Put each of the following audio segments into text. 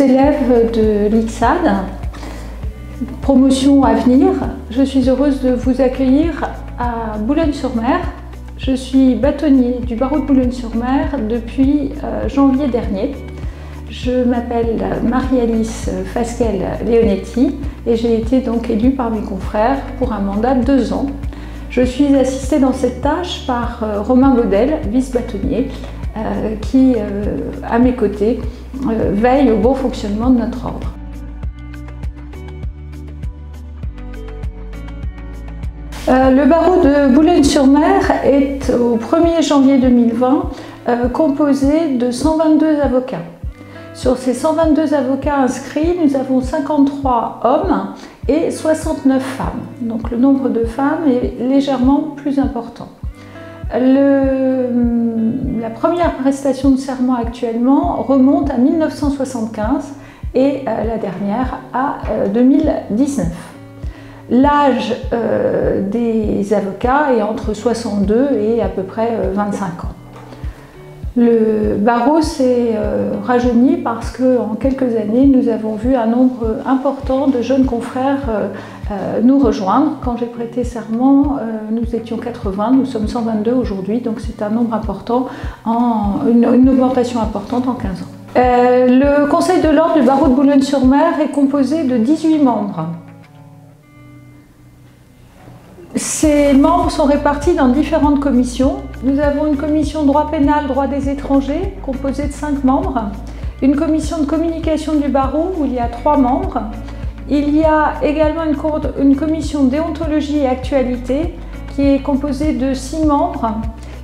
élèves de l'ICSAD, promotion à venir, je suis heureuse de vous accueillir à Boulogne-sur-Mer. Je suis bâtonnier du barreau de Boulogne-sur-Mer depuis janvier dernier. Je m'appelle Marie-Alice Fasquelle-Leonetti et j'ai été donc élue par mes confrères pour un mandat de 2 ans. Je suis assistée dans cette tâche par Romain Baudel, vice-bâtonnier, qui, à mes côtés, veille au bon fonctionnement de notre ordre. Le barreau de Boulogne-sur-Mer est au 1er janvier 2020 composé de 122 avocats. Sur ces 122 avocats inscrits, nous avons 53 hommes et 69 femmes. Donc le nombre de femmes est légèrement plus important. La première prestation de serment actuellement remonte à 1975 et la dernière à 2019. L'âge des avocats est entre 62 et à peu près 25 ans. Le barreau s'est rajeuni parce qu'en quelques années, nous avons vu un nombre important de jeunes confrères nous rejoindre. Quand j'ai prêté serment, nous étions 80, nous sommes 122 aujourd'hui, donc c'est un nombre important, une augmentation importante en 15 ans. Le conseil de l'ordre du barreau de Boulogne-sur-Mer est composé de 18 membres. Ces membres sont répartis dans différentes commissions. Nous avons une commission droit pénal, droit des étrangers, composée de 5 membres. Une commission de communication du barreau, où il y a 3 membres. Il y a également une commission déontologie et actualité, qui est composée de 6 membres.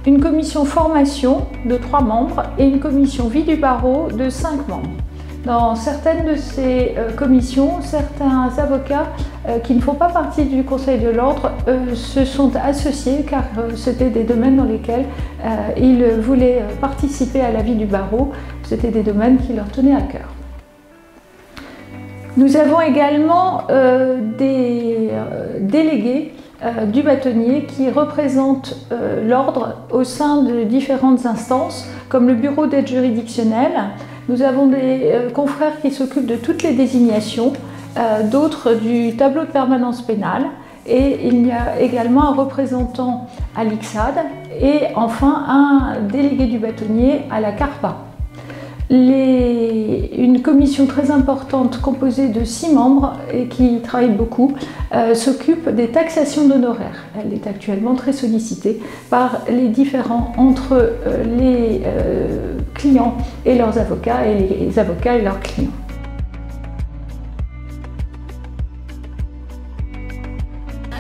Une commission formation de 3 membres et une commission vie du barreau de 5 membres. Dans certaines de ces commissions, certains avocats qui ne font pas partie du Conseil de l'Ordre se sont associés car c'était des domaines dans lesquels ils voulaient participer à la vie du barreau. C'était des domaines qui leur tenaient à cœur. Nous avons également des délégués du bâtonnier qui représentent l'ordre au sein de différentes instances comme le bureau d'aide juridictionnelle. Nous avons des confrères qui s'occupent de toutes les désignations, d'autres du tableau de permanence pénale, et il y a également un représentant à l'ICSAD et enfin un délégué du bâtonnier à la CARPA. Une commission très importante composée de 6 membres et qui travaille beaucoup s'occupe des taxations d'honoraires. Elle est actuellement très sollicitée par les différends entre les clients et leurs avocats et les avocats et leurs clients.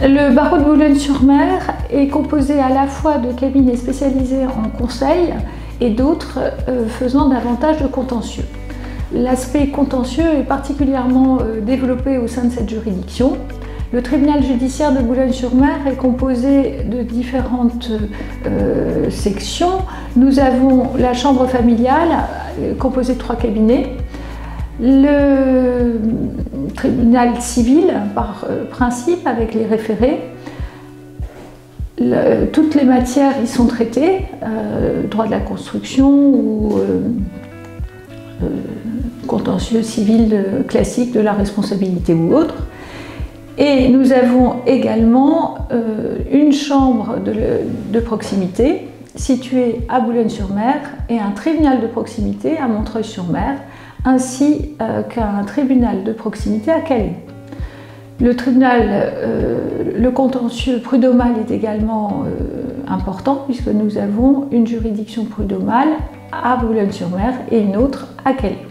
Le barreau de Boulogne-sur-Mer est composé à la fois de cabinets spécialisés en conseil et d'autres faisant davantage de contentieux. L'aspect contentieux est particulièrement développé au sein de cette juridiction. Le tribunal judiciaire de Boulogne-sur-Mer est composé de différentes sections. Nous avons la chambre familiale composée de 3 cabinets, le tribunal civil par principe avec les référés. Toutes les matières y sont traitées, droit de la construction ou contentieux civil classique de la responsabilité ou autre. Et nous avons également une chambre de proximité située à Boulogne-sur-Mer et un tribunal de proximité à Montreuil-sur-Mer, ainsi qu'un tribunal de proximité à Calais. Le contentieux prud'homal est également important puisque nous avons une juridiction prud'homale à Boulogne-sur-Mer et une autre à Calais.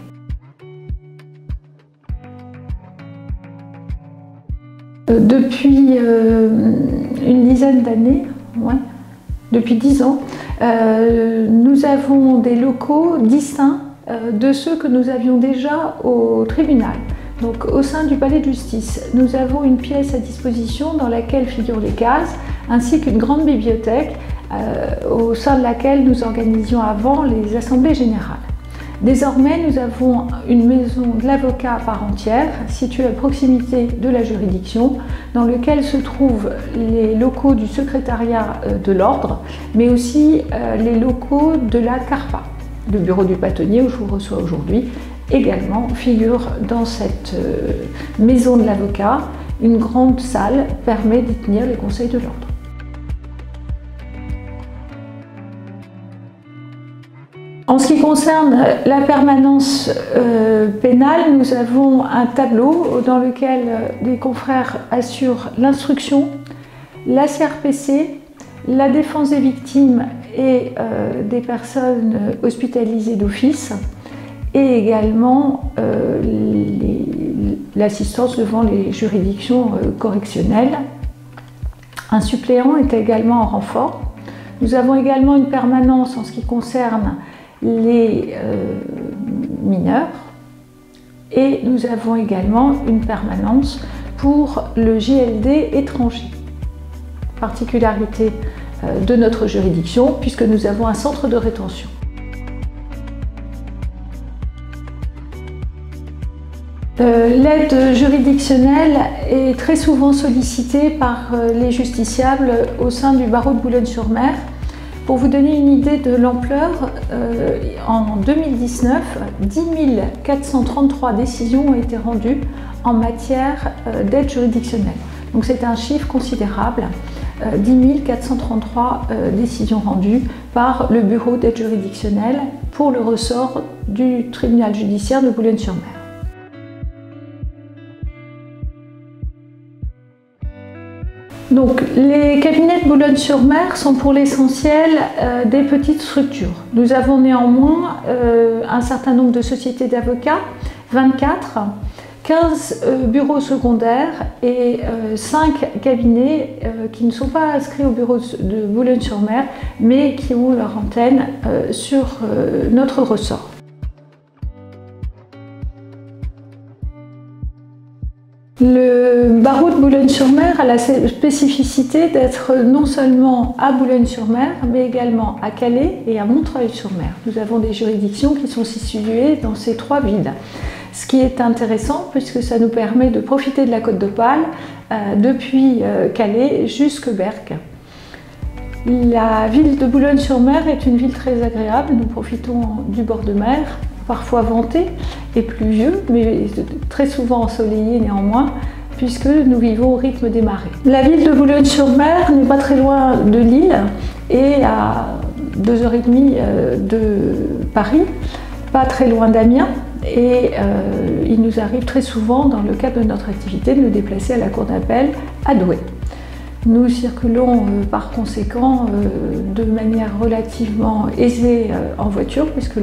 Depuis une dizaine d'années, depuis 10 ans, nous avons des locaux distincts de ceux que nous avions déjà au tribunal. Donc, au sein du palais de justice, nous avons une pièce à disposition dans laquelle figurent les cases, ainsi qu'une grande bibliothèque au sein de laquelle nous organisions avant les assemblées générales. Désormais, nous avons une maison de l'avocat à part entière, située à proximité de la juridiction, dans lequel se trouvent les locaux du secrétariat de l'ordre, mais aussi les locaux de la CARPA, le bureau du bâtonnier où je vous reçois aujourd'hui, également figure dans cette maison de l'avocat. Une grande salle permet d'y tenir les conseils de l'ordre. En ce qui concerne la permanence pénale, nous avons un tableau dans lequel les confrères assurent l'instruction, la CRPC, la défense des victimes et des personnes hospitalisées d'office, et également l'assistance devant les juridictions correctionnelles. Un suppléant est également en renfort. Nous avons également une permanence en ce qui concerne les mineurs, et nous avons également une permanence pour le JLD étranger. Particularité de notre juridiction, puisque nous avons un centre de rétention. L'aide juridictionnelle est très souvent sollicitée par les justiciables au sein du barreau de Boulogne-sur-Mer. Pour vous donner une idée de l'ampleur, en 2019, 10 433 décisions ont été rendues en matière d'aide juridictionnelle. Donc c'est un chiffre considérable, 10 433 décisions rendues par le bureau d'aide juridictionnelle pour le ressort du tribunal judiciaire de Boulogne-sur-Mer. Donc, les cabinets de Boulogne-sur-Mer sont pour l'essentiel des petites structures. Nous avons néanmoins un certain nombre de sociétés d'avocats, 24, 15 bureaux secondaires et 5 cabinets qui ne sont pas inscrits au bureau de Boulogne-sur-Mer, mais qui ont leur antenne sur notre ressort. Le barreau de Boulogne-sur-Mer a la spécificité d'être non seulement à Boulogne-sur-Mer, mais également à Calais et à Montreuil-sur-Mer. Nous avons des juridictions qui sont situées dans ces 3 villes. Ce qui est intéressant puisque ça nous permet de profiter de la Côte d'Opale depuis Calais jusque Berck. La ville de Boulogne-sur-Mer est une ville très agréable. Nous profitons du bord de mer, parfois venté et pluvieux, mais très souvent ensoleillé néanmoins, puisque nous vivons au rythme des marées. La ville de Boulogne-sur-Mer n'est pas très loin de Lille et à 2h30 de Paris, pas très loin d'Amiens, et il nous arrive très souvent, dans le cadre de notre activité, de nous déplacer à la cour d'appel à Douai. Nous circulons par conséquent de manière relativement aisée en voiture, puisque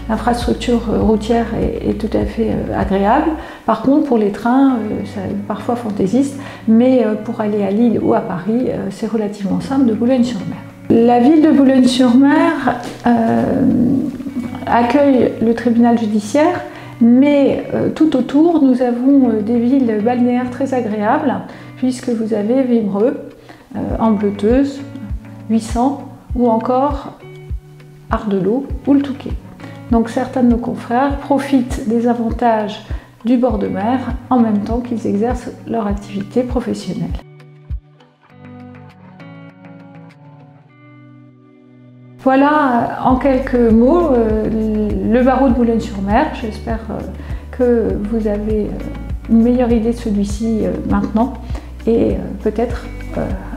l'infrastructure routière est tout à fait agréable. Par contre, pour les trains, c'est parfois fantaisiste, mais pour aller à Lille ou à Paris, c'est relativement simple de Boulogne-sur-Mer. La ville de Boulogne-sur-Mer accueille le tribunal judiciaire, mais tout autour, nous avons des villes balnéaires très agréables, puisque vous avez Vimereux, Ambleteuse, 800 ou encore Ardelot ou le Touquet. Donc certains de nos confrères profitent des avantages du bord de mer en même temps qu'ils exercent leur activité professionnelle. Voilà en quelques mots le barreau de Boulogne-sur-Mer. J'espère que vous avez une meilleure idée de celui-ci maintenant et peut-être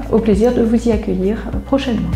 au plaisir de vous y accueillir prochainement.